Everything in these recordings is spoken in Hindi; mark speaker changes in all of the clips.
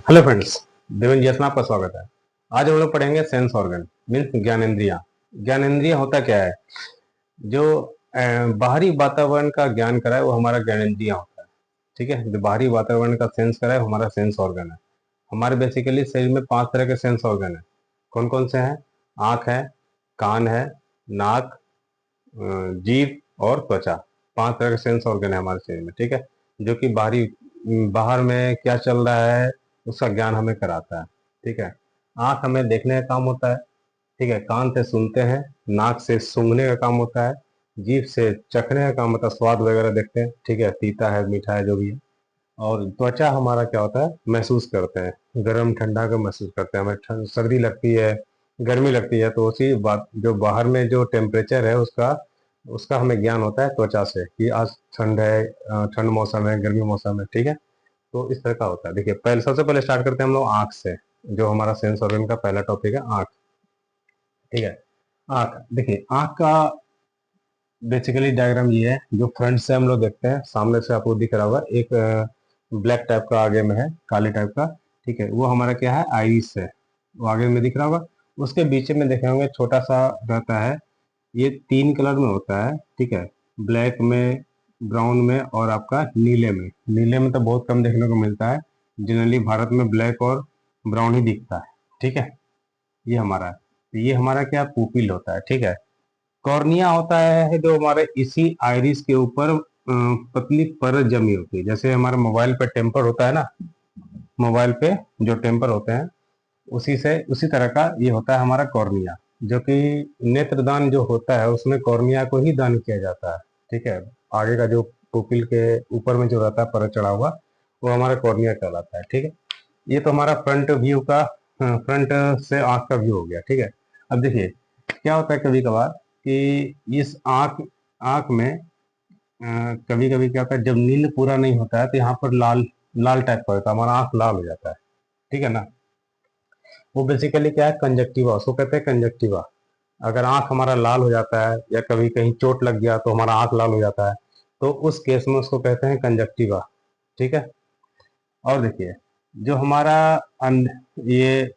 Speaker 1: हेलो फ्रेंड्स, देवेंद्र जी में आपका स्वागत है। आज हम लोग पढ़ेंगे सेंस ऑर्गन मीन्स ज्ञानेंद्रियां। ज्ञानेंद्रिय होता क्या है? जो बाहरी वातावरण का ज्ञान कराए वो हमारा ज्ञानेंद्रिय होता है। ठीक है, जो बाहरी वातावरण का सेंस कराए वो हमारा सेंस ऑर्गन है। हमारे बेसिकली शरीर में 5 तरह के सेंस ऑर्गन है। कौन कौन से हैं? आँख है, कान है, नाक, जीभ और त्वचा। 5 तरह के सेंस ऑर्गन है हमारे शरीर में। ठीक है, जो कि बाहर में क्या चल रहा है उसका ज्ञान हमें कराता है। ठीक है, आंख हमें देखने का काम होता है। ठीक है, कान से सुनते हैं, नाक से सूंघने का काम होता है, जीभ से चखने का काम होता है, स्वाद वगैरह देखते हैं। ठीक है, तीता है, मीठा है, जो भी है। और त्वचा हमारा क्या होता है? महसूस करते हैं, गर्म ठंडा का महसूस करते हैं। हमें सर्दी लगती है, गर्मी लगती है, तो उसी बात जो बाहर में जो टेम्परेचर है उसका उसका हमें ज्ञान होता है त्वचा से कि आज ठंड है, ठंड मौसम है, गर्मी मौसम है। ठीक है, तो इस तरह का होता है। देखिए, पहले सबसे पहले स्टार्ट करते हैं हम लोग आँख से। जो हमारा सेंस ऑर्गन का पहला टॉपिक है, आँख। ठीक है, आँख। देखिए, आँख का बेसिकली डायग्राम ये है। जो फ्रंट से हम लोग देखते हैं, सामने से आपको दिख रहा होगा एक ब्लैक टाइप का आगे में है, काले टाइप का। ठीक है, वो हमारा क्या है? आइरिस है। वो आगे में दिख रहा होगा। उसके बीच में देखे होंगे छोटा सा रहता है। ये 3 कलर में होता है। ठीक है, ब्लैक में, ब्राउन में और आपका नीले में। नीले में तो बहुत कम देखने को मिलता है। जनरली भारत में ब्लैक और ब्राउन ही दिखता है। ठीक है, ये हमारा है। तो ये हमारा क्या? पुपिल होता है। ठीक है, कॉर्निया होता है जो हमारे इसी आइरिस के ऊपर पतली परत जमी होती है। जैसे हमारे मोबाइल पे टेम्पर होता है ना, मोबाइल पे जो टेम्पर होते हैं उसी तरह का ये होता है हमारा कॉर्निया। जो कि नेत्रदान जो होता है उसमें कॉर्निया को ही दान किया जाता है। ठीक है, आगे का जो पुपिल के ऊपर में जो रहता है परत चढ़ा हुआ, वो हमारा कॉर्निया कहलाता है। ठीक है, ये तो हमारा फ्रंट व्यू का, फ्रंट से आंख का व्यू हो गया। ठीक है, अब देखिए क्या होता है कभी कभार कि इस आंख आंख में कभी कभी क्या होता है, जब नींद पूरा नहीं होता है तो यहाँ पर लाल लाल टाइप का होता है, हमारा आंख लाल हो जाता है। ठीक है ना, वो बेसिकली क्या है? कंजक्टिवा, उसको कहते हैं कंजक्टिवा। अगर आंख हमारा लाल हो जाता है या कभी कहीं चोट लग गया तो हमारा आंख लाल हो जाता है, तो उस केस में उसको कहते हैं कंजक्टिवा। ठीक है, और देखिए जो हमारा ये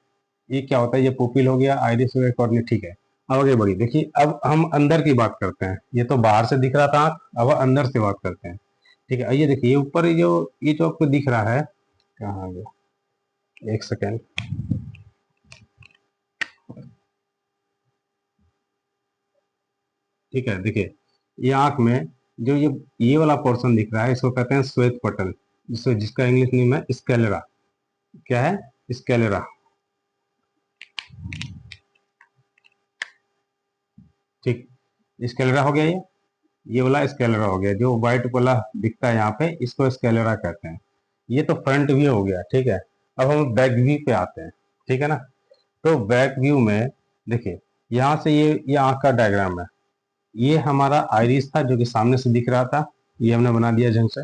Speaker 1: क्या होता है? ये पुपिल हो गया, आइरिस हो गया, कॉर्निया। ठीक है, अब आगे बढ़िए। देखिए, अब हम अंदर की बात करते हैं। ये तो बाहर से दिख रहा था आँख, अब अंदर से बात करते हैं। ठीक है, ये देखिए, ये ऊपर ये जो आपको दिख रहा है, कहाँ गया? एक सेकेंड। ठीक है, देखिए, ये आँख में जो ये वाला पोर्शन दिख रहा है इसको कहते हैं श्वेत पटल, जिसका इंग्लिश नेम है स्केलेरा। क्या है? स्केलेरा। ठीक, स्केलेरा हो गया। ये वाला स्केलेरा हो गया, जो व्हाइट वाला दिखता है यहाँ पे, इसको स्केलेरा कहते हैं। ये तो फ्रंट व्यू हो गया। ठीक है, अब हम बैक व्यू पे आते हैं। ठीक है ना, तो बैक व्यू में देखिए, यहाँ से ये आंख का डायग्राम है। ये हमारा आइरिस था जो कि सामने से दिख रहा था, ये हमने बना दिया जंग से।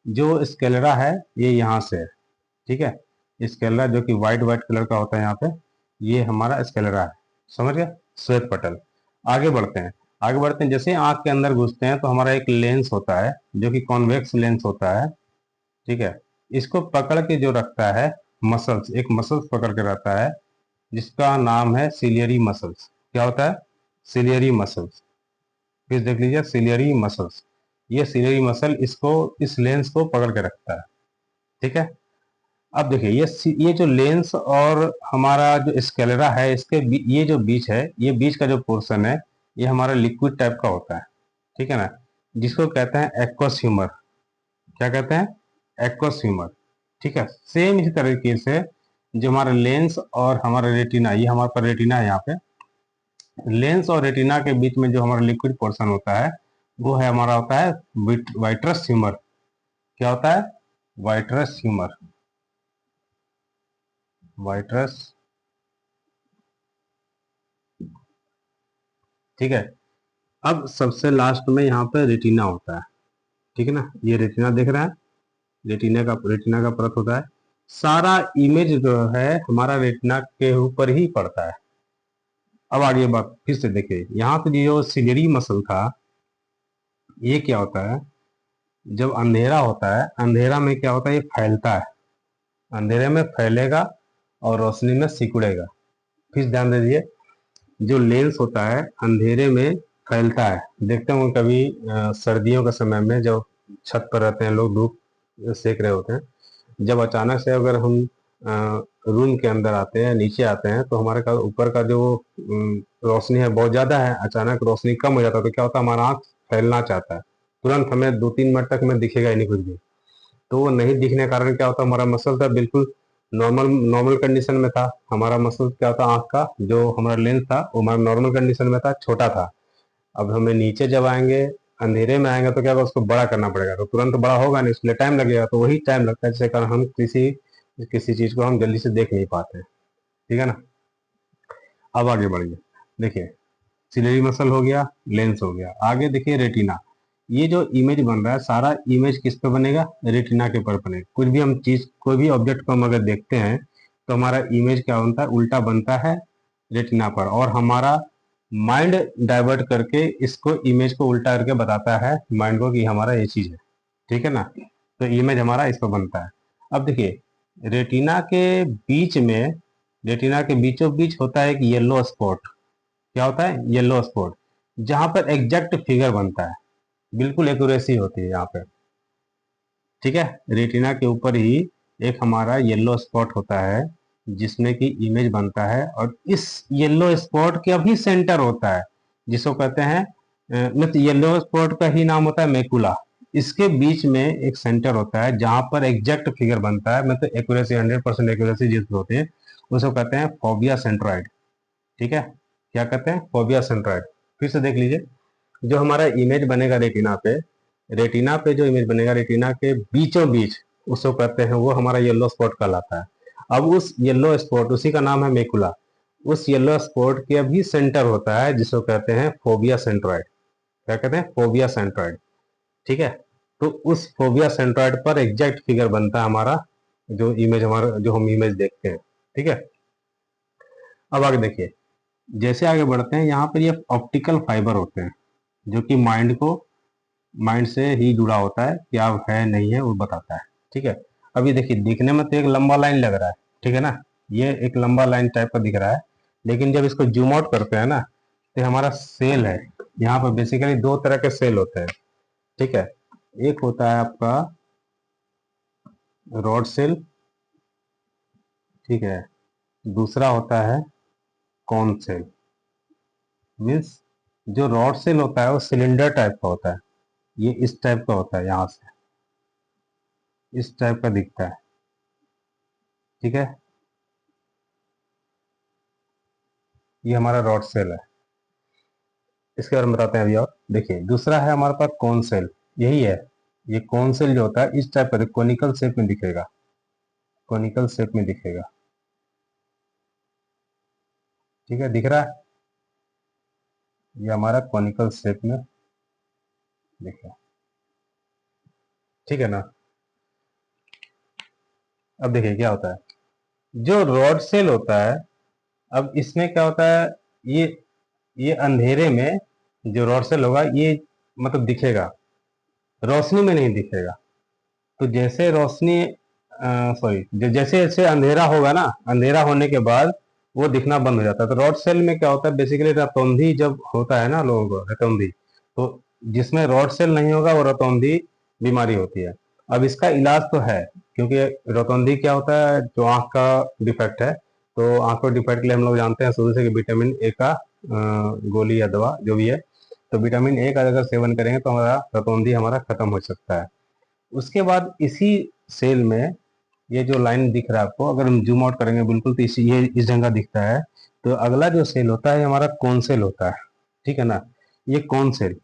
Speaker 1: जो स्केलेरा है ये यहाँ से है। ठीक है, स्केलेरा जो कि व्हाइट व्हाइट कलर का होता है यहाँ पे, ये हमारा स्केलेरा है। समझ गया? श्वेत पटल। आगे बढ़ते हैं। आगे बढ़ते हैं, जैसे आंख के अंदर घुसते हैं तो हमारा एक लेंस होता है जो कि कॉन्वेक्स लेंस होता है। ठीक है, इसको पकड़ के जो रखता है मसल्स, एक मसल्स पकड़ के रहता है जिसका नाम है सिलियरी मसल्स। क्या होता है? Ciliary muscles. फिर देख लीजिए, सिलियरी मसल्स। ये सिलियरी मसल इसको, इस लेंस को पकड़ के रखता है। ठीक है, अब देखिए, ये जो लेंस और हमारा जो स्केलेरा है, ये जो बीच है, ये बीच का जो पोर्शन है, ये हमारा लिक्विड टाइप का होता है। ठीक है ना, जिसको कहते हैं एक्वस ह्यूमर। क्या कहते हैं? Aqueous humour. ठीक है, सेम इसी तरीके से जो हमारा लेंस और हमारा रेटिना, ये हमारे पर रेटिना है यहाँ पे। लेंस और रेटिना के बीच में जो हमारा लिक्विड पोर्शन होता है वो है हमारा, होता है वाइट्रस ह्यूमर। क्या होता है? Vitreous humour. वाइट्रस। ठीक है, अब सबसे लास्ट में यहाँ पे रेटिना होता है। ठीक है ना, ये रेटिना देख रहा है, रेटिना का परत होता है। सारा इमेज जो है हमारा रेटिना के ऊपर ही पड़ता है। अब आगे बात फिर से देखिए, यहाँ पे जो सिलियरी मसल था, ये क्या होता है? जब अंधेरा होता है, अंधेरा में क्या होता है? ये फैलता है। अंधेरे में फैलेगा और रोशनी में सिकुड़ेगा। फिर ध्यान दे दीजिए, जो लेंस होता है अंधेरे में फैलता है। देखते होंगे कभी सर्दियों के समय में जब छत पर रहते हैं लोग, धूप सेक रहे होते हैं, जब अचानक से अगर हम रूम के अंदर आते हैं, नीचे आते हैं, तो हमारे का ऊपर का जो रोशनी है बहुत ज़्यादा है, अचानक रोशनी कम हो जाता है तो क्या होता है, हमारा आँख फैलना चाहता है, तुरंत हमें 2-3 मिनट तक हमें दिखेगा ही नहीं कुछ भी। तो वो नहीं दिखने के कारण क्या होता है, हमारा मसल था बिल्कुल नॉर्मल नॉर्मल कंडीशन में था। हमारा मसल क्या होता, आँख का जो हमारा लेंस था वो हमारा नॉर्मल कंडीशन में था, छोटा था। अब हमें नीचे जब आएंगे, अंधेरे में आएंगे, तो क्या होगा, उसको बड़ा करना पड़ेगा, तो तुरंत बड़ा होगा नहीं, इसलिए टाइम लगेगा। तो वही टाइम लगता है जिसके कारण हम किसी किसी चीज को हम जल्दी से देख नहीं पाते। ठीक है ना। अब आगे बढ़िए, देखिए सिलेरी मसल हो गया, लेंस हो गया, आगे देखिए रेटिना। ये जो इमेज बन रहा है सारा इमेज किस पे बनेगा, रेटिना के ऊपर बनेगा। कुछ भी हम चीज, कोई भी ऑब्जेक्ट को हम अगर देखते हैं तो हमारा इमेज क्या बनता है, उल्टा बनता है रेटिना पर, और हमारा माइंड डाइवर्ट करके इसको इमेज को उल्टा करके बताता है माइंड को कि हमारा ये चीज है। ठीक है ना। तो इमेज हमारा इस पर बनता है। अब देखिए रेटिना के बीच में, रेटिना के बीचों बीच होता है एक येलो स्पॉट। क्या होता है, येलो स्पॉट, जहां पर एग्जैक्ट फिगर बनता है, बिल्कुल एक्यूरेसी होती है यहाँ पे। ठीक है, रेटिना के ऊपर ही एक हमारा येलो स्पॉट होता है जिसमें कि इमेज बनता है, और इस येलो स्पॉट का भी सेंटर होता है जिसको कहते हैं मतलब येलो स्पॉट का ही नाम होता है मैकुला। इसके बीच में एक सेंटर होता है जहां पर एग्जैक्ट फिगर बनता है, मतलब एक्यूरेसी 100% एक्यूरेसी जिसको होती है, उसको कहते हैं फोबिया सेंट्रॉइड। ठीक है, क्या कहते हैं, फोबिया सेंट्रॉइड। फिर से देख लीजिए, जो हमारा इमेज बनेगा रेटिना पे, रेटिना पे जो इमेज बनेगा रेटिना के बीचों बीच, उसको कहते हैं, वो हमारा येलो स्पॉट कहलाता है। अब उस येलो स्पॉट, उसी का नाम है मेकुला, उस येलो स्पॉट के भी सेंटर होता है जिसको कहते हैं फोबिया सेंट्रॉइड। क्या कहते हैं, फोबिया सेंट्रॉइड। ठीक है, तो उस फोबिया सेंट्रॉइड पर एग्जैक्ट फिगर बनता है हमारा, जो इमेज हमारा, जो हम इमेज देखते हैं। ठीक है, अब आगे देखिए, जैसे आगे बढ़ते हैं, यहाँ पर ये ऑप्टिकल फाइबर होते हैं जो कि माइंड से ही जुड़ा होता है, क्या है नहीं है वो बताता है। ठीक है, अभी देखिए दिखने में तो एक लंबा लाइन लग रहा है, ठीक है ना, ये एक लंबा लाइन टाइप का दिख रहा है, लेकिन जब इसको जूम आउट करते हैं ना, तो हमारा सेल है। यहाँ पर बेसिकली दो तरह के सेल होते हैं। ठीक है, एक होता है आपका रॉड सेल, ठीक है, दूसरा होता है कॉन सेल। मीन्स जो रॉड सेल होता है वो सिलेंडर टाइप का होता है, ये इस टाइप का होता है, यहाँ से इस टाइप का दिखता है। ठीक है, ये हमारा रॉड सेल है। इसके बारे में बताते हैं अभी। और देखिए दूसरा है हमारे पास कोन सेल, यही है। ये कोन सेल जो होता है इस टाइप का कोनिकल शेप में दिखेगा, कोनिकल शेप में दिखेगा। ठीक है, दिख रहा है, ये हमारा कोनिकल शेप में दिखेगा। ठीक है ना। अब देखिए क्या होता है, जो रॉड सेल होता है, अब इसमें क्या होता है, ये ये अंधेरे में जो रॉड सेल होगा ये मतलब दिखेगा, रोशनी में नहीं दिखेगा। तो जैसे रोशनी, सॉरी, जैसे जैसे अंधेरा होगा ना, अंधेरा होने के बाद वो दिखना बंद हो जाता है। तो रॉड सेल में क्या होता है, बेसिकली रतौंधी जब होता है ना लोगों को, रतौंधी, तो जिसमें रॉड सेल नहीं होगा वो रतौंधी बीमारी होती है। अब इसका इलाज तो है, क्योंकि रतौंधी क्या होता है, जो आंख का डिफेक्ट है, तो आंख को डिफेक्ट के लिए हम लोग जानते हैं शुरू से कि विटामिन ए का गोली या दवा जो भी है, तो विटामिन ए का अगर सेवन करेंगे तो हमारा रतौंधी हमारा खत्म हो सकता है। उसके बाद इसी सेल में ये जो लाइन दिख रहा है आपको, अगर हम जूम आउट करेंगे बिल्कुल तो इसी ये इस जगह दिखता है। तो अगला जो सेल होता है ये हमारा कौन सेल होता है। ठीक है ना, ये कौन सेल,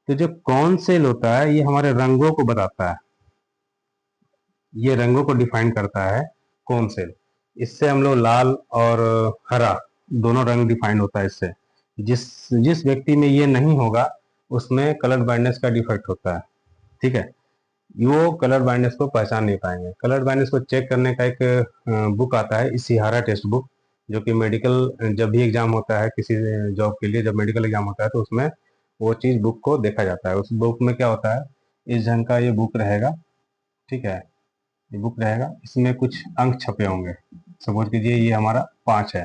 Speaker 1: तो जो कौन सेल होता है ये हमारे रंगों को बताता है, ये रंगों को डिफाइन करता है कौन सेल। इससे हम लोग लाल और हरा दोनों रंग डिफाइन होता है इससे। जिस जिस व्यक्ति में ये नहीं होगा उसमें कलर ब्लाइंडनेस का डिफेक्ट होता है। ठीक है, वो कलर ब्लाइंडनेस को पहचान नहीं पाएंगे। कलर ब्लाइंडनेस को चेक करने का एक बुक आता है इशिहारा टेक्स्ट बुक, जो कि मेडिकल जब भी एग्जाम होता है किसी जॉब के लिए, जब मेडिकल एग्जाम होता है तो उसमें वो चीज़ बुक को देखा जाता है। उस बुक में क्या होता है, इस ढंग का ये बुक रहेगा। ठीक है, ये बुक रहेगा, इसमें कुछ अंक छपे होंगे। सपोज कीजिए ये हमारा 5 है,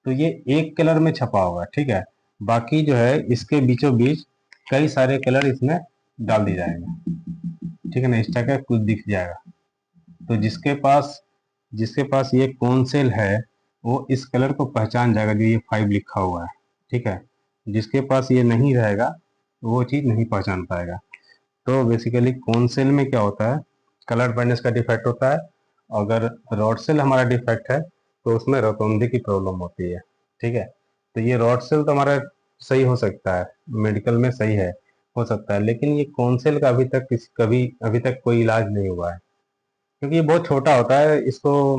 Speaker 1: तो ये एक कलर में छपा होगा, ठीक है। बाकी जो है इसके बीचों बीच कई सारे कलर इसमें डाल दिए जाएंगे, ठीक है ना, इस टाइप का कुछ दिख जाएगा। तो जिसके पास ये कौन-सेल है वो इस कलर को पहचान जाएगा जो ये 5 लिखा हुआ है, ठीक है। जिसके पास ये नहीं रहेगा वो चीज़ नहीं पहचान पाएगा। तो बेसिकली कौन-सेल में क्या होता है, कलर ब्लाइंडनेस का डिफेक्ट होता है। अगर रॉड सेल हमारा डिफेक्ट है तो उसमें रोटोंडी की प्रॉब्लम होती है, ठीक है। तो ये रॉड सेल तो हमारा सही हो सकता है, मेडिकल में सही है, हो सकता है, लेकिन ये कौन-सेल का अभी तक कोई इलाज नहीं हुआ है, क्योंकि ये बहुत छोटा होता है, इसको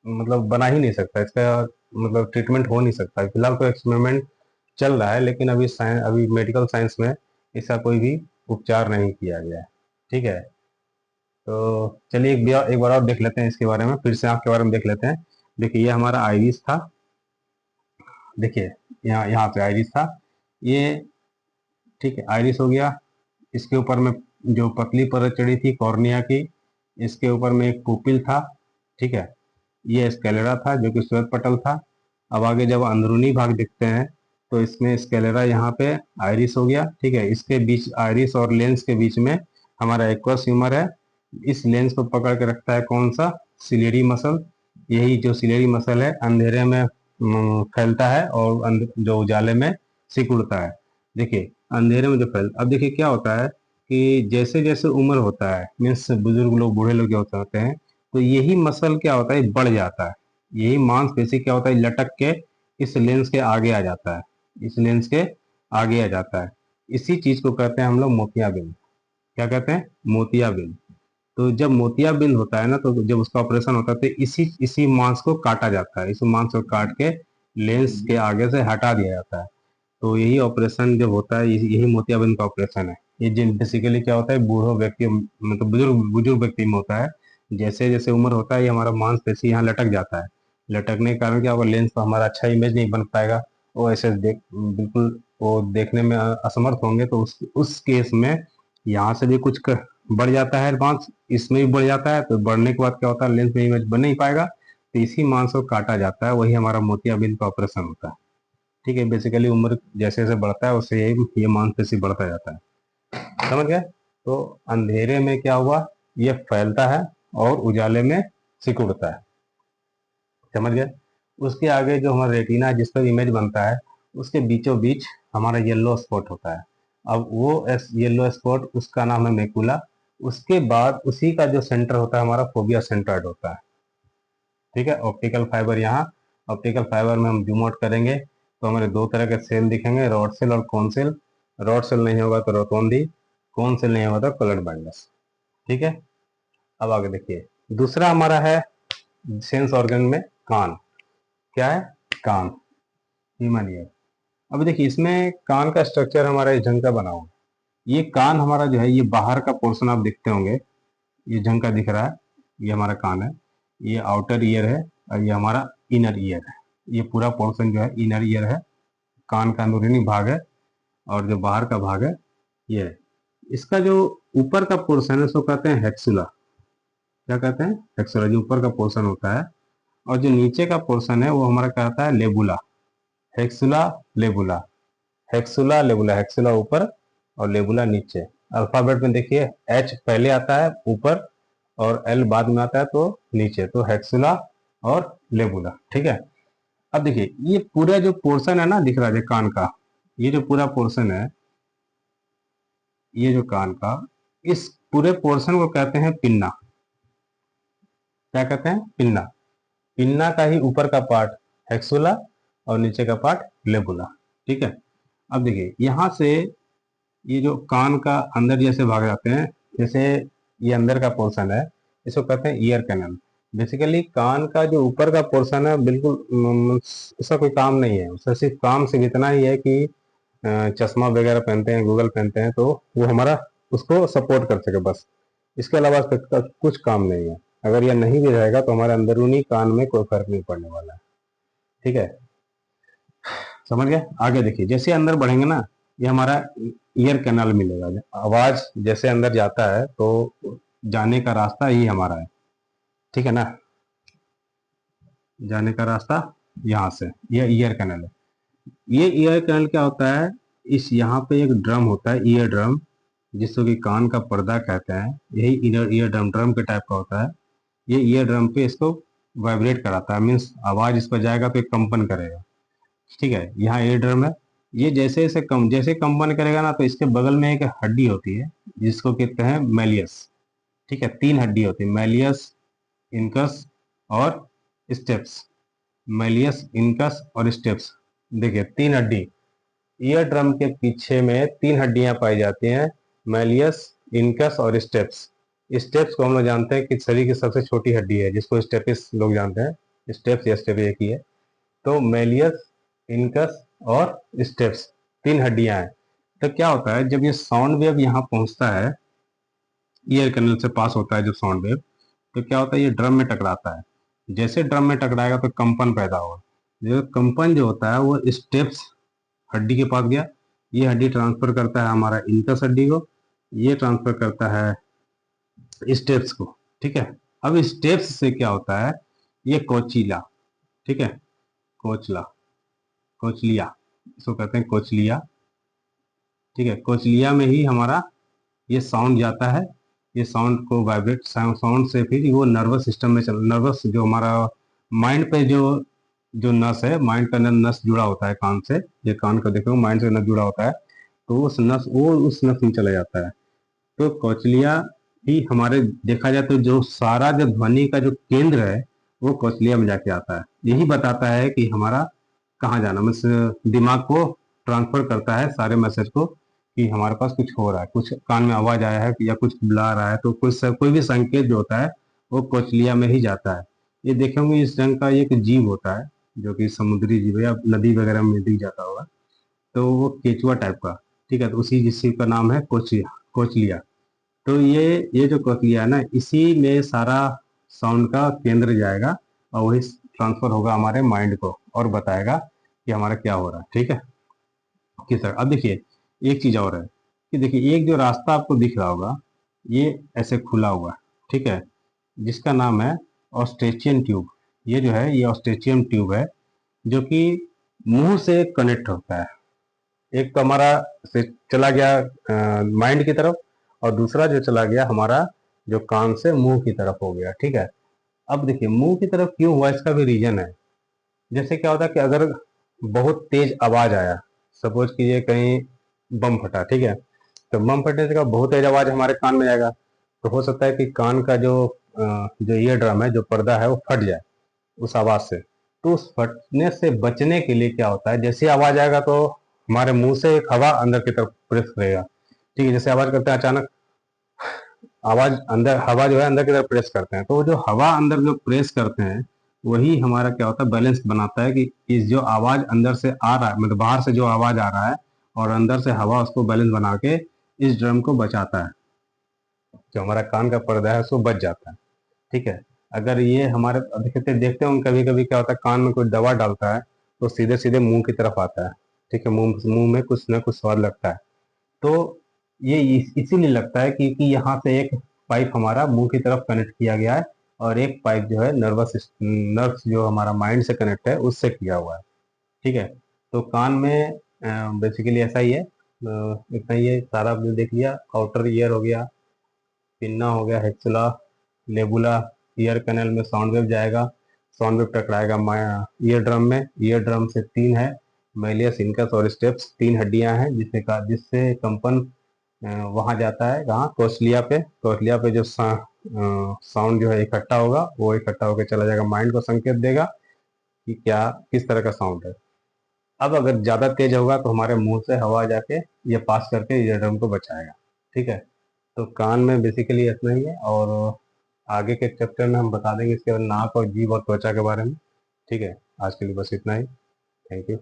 Speaker 1: मतलब बना ही नहीं सकता, इसका मतलब ट्रीटमेंट हो नहीं सकता। फिलहाल तो एक्सपेरिमेंट चल रहा है, लेकिन अभी मेडिकल साइंस में इसका कोई भी उपचार नहीं किया गया है, ठीक है। तो चलिए एक बार और देख लेते हैं इसके बारे में, फिर से आँख के बारे में देख लेते हैं। देखिए ये हमारा आइरिस था, देखिए यहाँ यहाँ पे आइरिस था ये, ठीक है, आइरिस हो गया। इसके ऊपर में जो पतली परत चढ़ी थी कॉर्निया की, इसके ऊपर में एक पुपिल था, ठीक है। ये स्केलेरा था जो कि श्वेत पटल था। अब आगे जब अंदरूनी भाग देखते हैं तो इसमें स्केलेरा, यहाँ पे आइरिस हो गया, ठीक है। इसके बीच आइरिस और लेंस के बीच में हमारा एक्वस ह्यूमर है। इस लेंस को पकड़ के रखता है कौन सा, सिलेरी मसल। यही जो सिलेरी मसल है अंधेरे में फैलता है और जो उजाले में सिकुड़ता है। देखिए अंधेरे में जो अब देखिए क्या होता है कि जैसे जैसे उम्र होता है, मीन्स बुजुर्ग लोग, बूढ़े लोग क्या होते हैं, तो यही मसल क्या होता है, बढ़ जाता है। यही मांसपेशी क्या होता है, लटक के इस लेंस के आगे आ जाता है, इस लेंस के आगे आ जाता है। इसी चीज को कहते हैं हम लोग मोतियाबिंद। क्या कहते हैं, मोतियाबिंद। तो जब मोतियाबिंद होता है ना, तो जब उसका ऑपरेशन होता है तो इसी इसी मांस को काटा जाता है, इस मांस को काट के लेंस के आगे से हटा दिया जाता है। तो यही ऑपरेशन जब होता है, यही मोतियाबिंद का ऑपरेशन है। ये जिन बेसिकली क्या होता है, बूढ़ों व्यक्ति मतलब बुजुर्ग बुजुर्ग व्यक्ति में होता है। जैसे जैसे उम्र होता है ये हमारा मांसपेशी यहाँ लटक जाता है। लटकने के कारण क्या होगा, लेंस पर हमारा अच्छा इमेज नहीं बन पाएगा, वो ऐसे बिल्कुल वो देखने में असमर्थ होंगे। तो उस केस में यहाँ से भी बढ़ जाता है मांस, इसमें भी बढ़ जाता है। तो बढ़ने के बाद क्या होता है, लेंस में इमेज बन नहीं पाएगा, तो इसी मांस को काटा जाता है, वही हमारा मोतियाबिंद का ऑपरेशन होता है, ठीक है। बेसिकली उम्र जैसे जैसे बढ़ता है उससे ये मांसपेशी बढ़ता जाता है, समझ गए। तो अंधेरे में क्या हुआ, ये फैलता है और उजाले में सिकुड़ता है, समझ गए। उसके आगे जो हमारा रेटिना है जिस पर इमेज बनता है, उसके बीचों बीच हमारा येलो स्पॉट होता है। अब वो येलो स्पॉट, उसका नाम है मैकुला। उसके बाद उसी का जो सेंटर होता है हमारा फोबिया सेंट्रॉइड होता है, ठीक है। ऑप्टिकल फाइबर, यहाँ ऑप्टिकल फाइबर में हम जूम आउट करेंगे तो हमारे दो तरह के सेल दिखेंगे, रॉड सेल और कोन सेल। रॉड सेल नहीं होगा तो रोटोंडी, कोन सेल नहीं होगा तो कलर ब्लाइंडनेस, ठीक है। अब आगे देखिए, दूसरा हमारा है सेंस ऑर्गन में कान। क्या है, कान, ह्यूमन ईयर। अब देखिए इसमें कान का स्ट्रक्चर हमारा इस ढंग का बना हुआ है। ये कान हमारा जो है, ये बाहर का पोर्शन आप देखते होंगे, ये ढंग का दिख रहा है, ये हमारा कान है। ये आउटर ईयर है और ये हमारा इनर ईयर है। ये पूरा पोर्शन जो है इनर ईयर है, कान का अंदरूनी भाग है। और जो बाहर का भाग है ये है। इसका जो ऊपर का पोर्शन है उसको कहते हैं हेक्सुला। क्या कहते हैं, हेक्सुला, जो ऊपर का पोर्शन होता है। और जो नीचे का पोर्शन है वो हमारा कहता है लेबुला। हेक्सुला लेबुला, हेक्सुला लेबुला, हेक्सुला ऊपर और लेबुला नीचे। अल्फाबेट में देखिए एच पहले आता है ऊपर और एल बाद में आता है तो नीचे, तो हेक्सुला और लेबुला, ठीक है। अब देखिए ये पूरा जो पोर्शन है ना दिख रहा है कान का, ये जो पूरा पोर्शन है, ये जो कान का, इस पूरे पोर्शन को कहते हैं पिन्ना। क्या कहते हैं, पिन्ना। पिन्ना का ही ऊपर का पार्ट हेक्सुला और नीचे का पार्ट लेबुला, ठीक है। अब देखिए यहाँ से ये जो कान का अंदर जैसे भाग जाते हैं, जैसे ये अंदर का पोर्शन है, इसको कहते हैं ईयर कैनल। बेसिकली कान का जो ऊपर का पोर्शन है बिल्कुल उसका कोई काम नहीं है, उसका सिर्फ काम सिर्फ इतना ही है कि चश्मा वगैरह पहनते हैं, गूगल पहनते हैं, तो वो हमारा उसको सपोर्ट कर सके बस। इसके अलावा इसका कुछ काम नहीं है। अगर यह नहीं भी रहेगा तो हमारे अंदरूनी कान में कोई फर्क नहीं पड़ने वाला है, ठीक है, समझ गए। आगे देखिए जैसे अंदर बढ़ेंगे ना, ये हमारा ईयर कैनाल मिलेगा। आवाज जैसे अंदर जाता है तो जाने का रास्ता ही हमारा है। ठीक है ना, जाने का रास्ता यहाँ से, यह ईयर कैनल है। ये ईयर कैनल क्या होता है, इस यहाँ पे एक ड्रम होता है, ईयर ड्रम, जिसको कि कान का पर्दा कहते हैं। यही ईयर ईयर ड्रम ड्रम के टाइप का होता है। ये ईयर ड्रम पे इसको वाइब्रेट कराता है, मीन्स आवाज इस पर जाएगा तो एक कंपन करेगा। ठीक है, यहाँ ईयर ड्रम है। ये जैसे कंपन करेगा ना, तो इसके बगल में एक हड्डी होती है जिसको कहते हैं मैलियस। ठीक है, 3 हड्डी होती है, मैलियस, इनकस और स्टेप्स। मैलियस, इनकस और स्टेप्स। देखिए 3 हड्डी, ईयर ड्रम के पीछे में 3 हड्डियां पाई जाती हैं, मैलियस, इनकस और स्टेप्स। स्टेप्स को हम लोग जानते हैं कि शरीर की सबसे छोटी हड्डी है, जिसको स्टेपिस लोग जानते हैं। स्टेप्स या स्टेप एक ही है। तो मैलियस, इनकस और स्टेप्स 3 हड्डियां हैं। तो क्या होता है, जब ये साउंड वेव यहाँ पहुंचता है, ईयर कैनल से पास होता है जो साउंड वेव, तो क्या होता है, ये ड्रम में टकराता है। जैसे ड्रम में टकराएगा तो कंपन पैदा होगा। जो कंपन जो होता है वो स्टेप्स हड्डी के पास गया, ये हड्डी ट्रांसफर करता है हमारा इनकस हड्डी को, ये ट्रांसफर करता है स्टेप्स को। ठीक है, अब स्टेप्स से क्या होता है, ये कोचिला, ठीक है, कोचला, कोचलिया, इसको कहते हैं कोचलिया। ठीक है, कोचलिया में ही हमारा ये साउंड जाता है। ये साउंड को वाइब्रेट, साउंड से फिर वो नर्वस सिस्टम में चल, नर्वस जो हमारा माइंड पे जो जो नस है, माइंड का नस जुड़ा होता है कान से, ये कान का देखो माइंड से नस जुड़ा होता है, तो उस नस में चला जाता है। तो कोचलिया ही हमारे देखा जाए तो जो सारा जो ध्वनि का जो केंद्र है वो कोचलिया में जाके आता है। यही बताता है कि हमारा कहाँ जाना, मतलब दिमाग को ट्रांसफर करता है सारे मैसेज को कि हमारे पास कुछ हो रहा है, कुछ कान में आवाज आया है या कुछ बुला रहा है, तो कोई भी संकेत जो होता है वो कोचलिया में ही जाता है। ये देखेंगे इस रंग का एक जीव होता है जो कि समुद्री जीव है या नदी वगैरह में दिख जाता होगा, तो वो केचुआ टाइप का। ठीक है, तो उसी जिस चीज का नाम है कोचिया, कोचलिया। तो ये जो कोचलिया है ना, इसी में सारा साउंड का केंद्र जाएगा और वही ट्रांसफर होगा हमारे माइंड को और बताएगा कि हमारा क्या हो रहा है। ठीक है, किस तरह। अब देखिए एक चीज और है कि देखिए एक जो रास्ता आपको दिख रहा होगा, ये ऐसे खुला हुआ है, ठीक है, जिसका नाम है ऑस्ट्रेचियन ट्यूब। ये जो है ये ऑस्ट्रेचियन ट्यूब है जो कि मुंह से कनेक्ट होता है। एक तो हमारा से चला गया माइंड की तरफ, और दूसरा जो चला गया हमारा जो कान से मुंह की तरफ हो गया। ठीक है, अब देखिए मुंह की तरफ क्यों हुआ, इसका भी रीजन है। जैसे क्या होता है कि अगर बहुत तेज आवाज आया, सपोज कीजिए कहीं बम फटा, ठीक है, तो बम फटने से क्या बहुत तेज आवाज हमारे कान में जाएगा, तो हो सकता है कि कान का जो ईयर ड्रम है, जो पर्दा है, वो फट जाए उस आवाज से। तो उस फटने से बचने के लिए क्या होता है, जैसे आवाज आएगा तो हमारे मुंह से एक हवा अंदर की तरफ प्रेस करेगा। ठीक है, जैसे आवाज करते हैं अचानक, आवाज अंदर, हवा जो है अंदर की तरफ प्रेस करते हैं, तो जो हवा अंदर जो प्रेस करते हैं वही हमारा क्या होता है, बैलेंस बनाता है कि इस जो आवाज अंदर से आ रहा है, मतलब बाहर से जो आवाज आ रहा है और अंदर से हवा, उसको बैलेंस बना के इस ड्रम को बचाता है। जो हमारा कान का पर्दा है उसको बच जाता है। ठीक है, अगर ये हमारे देखते होंगे कभी कभी क्या होता है, कान में कोई दवा डालता है तो सीधे सीधे मुंह की तरफ आता है। ठीक है, मुंह मुंह में कुछ ना कुछ स्वाद लगता है। तो ये इसीलिए लगता है क्योंकि यहाँ से एक पाइप हमारा मुंह की तरफ कनेक्ट किया गया है और एक पाइप जो है नर्व्स जो हमारा माइंड से कनेक्ट है उससे किया हुआ है। ठीक है, तो कान में बेसिकली ऐसा ही है। इतना ही है, सारा आपने देख लिया। आउटर ईयर हो गया, पिन्ना हो गया, हेक्सुला, लेबुला, ईयर कैनल में साउंड वेव जाएगा, साउंड वेव टकराएगा ईयर ड्रम में। ईयर ड्रम से 3 है, मैलियस, इनकस और स्टेप्स, 3 हड्डियां हैं जिससे कंपन वहां जाता है, कहाँ, कोचलिया पे। कोचलिया पे जो साउंड जो है इकट्ठा होगा, वो इकट्ठा होकर चला जाएगा, माइंड को संकेत देगा कि क्या किस तरह का साउंड है। अब अगर ज्यादा तेज होगा तो हमारे मुंह से हवा जाके ये पास करके ईयर ड्रम को बचाएगा। ठीक है, तो कान में बेसिकली इतना ही है, और आगे के चैप्टर में हम बता देंगे इसके नाक और जीभ और त्वचा के बारे में। ठीक है, आज के लिए बस इतना ही। Thank you.